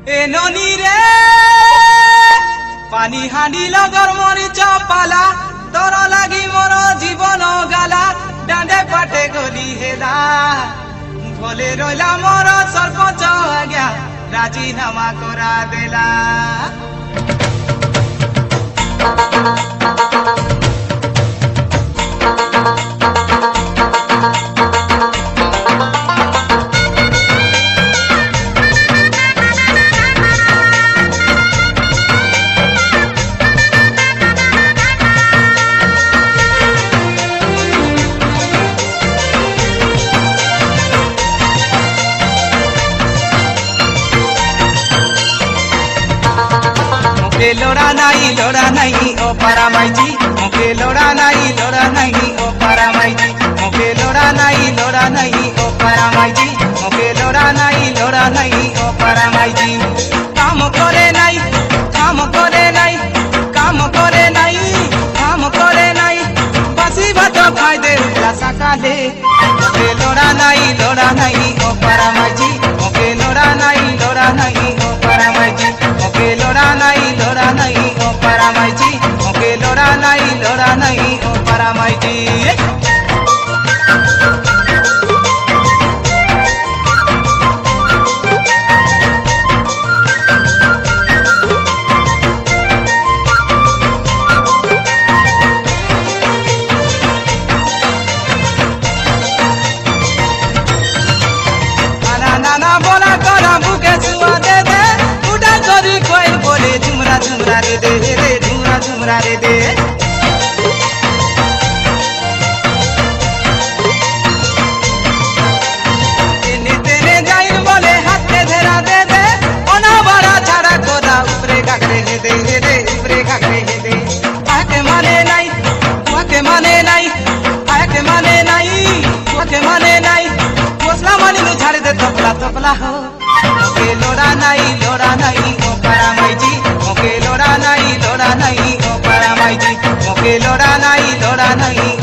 এ ননি রে পানি হাঁডি লগর মরিচ পালা তোর লাগি মোর জীবন গালা ডাঁডে পাটে গলি হেলা ভলে রইলা মোর সরপঞ্চ আজ্ঞা রাজিনামা করা দেলা लोड़ा नहीं ओ पारामाई जी मोके लोड़ा नहीं ओ पारामाई जी मोके लोड़ा नहीं ओ पारामाई जी मोके लोड़ा नहीं ओ पारामाई जी काम करे नहीं काम करे नहीं काम करे नहीं काम करे नहीं बसी भात खाई दे सकाले मोके लोड़ा नहीं ओ पारामाई जी मोके लोड़ा नहीं ओ पारामाई जी मोके लोड़ा नहीं ओ पारामाई जी मोके लोड़ा नहीं ओ पारामाई जी नाना बोला करा बुके सुआ दे दे उड़ा करी कोई बोले झुमरा झुमरा रे दे रे झुमरा झुमरा रे दे तेने तेने जाइन बोले हाथ में धरा दे दे ओना बड़ा छाड़ा कोरा ऊपरे घाघरे दे रे ऊपरे घाघरे दे आके माने नहीं आके माने नहीं आके माने नहीं आके माने नहीं कोसला मानी नु झाड़ दे तपला हो मोके लोड़ा नहीं ओ पारामाई जी मोके लोड़ा नहीं ओ पारामाई जी मोके लोड़ा नहीं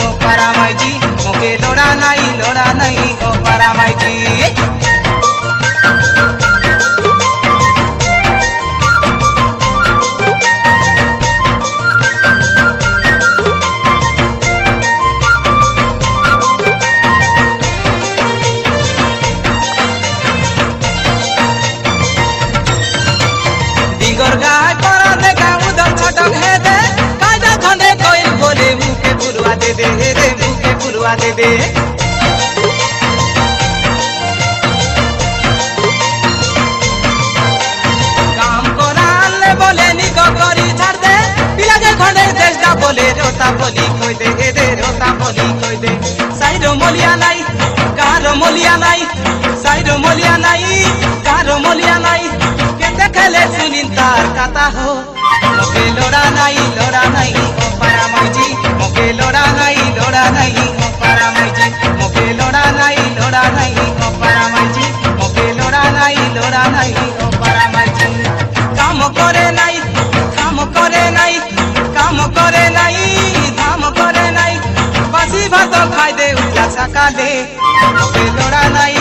ओ पारामाई जी मोके लोड़ा नहीं ओ पारामाई जी गाय करा देखा उधर छटक है दे कायदा खंडे कोई बोले मुके पुरवा दे दे रे मुके पुरवा दे दे काम कराले बोले निको करी छाड़ दे पिला के खंडे चेष्टा बोले रोता बोली कोई दे रोता बोली कोई दे साइरो मोलिया नहीं कारो मोलिया नहीं साइरो मोलिया नहीं कारो मोलिया नहीं खेले सुनिन तार काता हो मोके लोड़ा नहीं ओ पारामाई जी मोके लोड़ा नहीं ओ पारामाई जी मोके लोड़ा नहीं ओ पारामाई जी मोके लोड़ा नहीं ओ पारामाई जी काम करे नहीं काम करे नहीं काम करे नहीं काम करे नहीं बसी भात खाई दे उठा सकाले मोके लोड़ा नहीं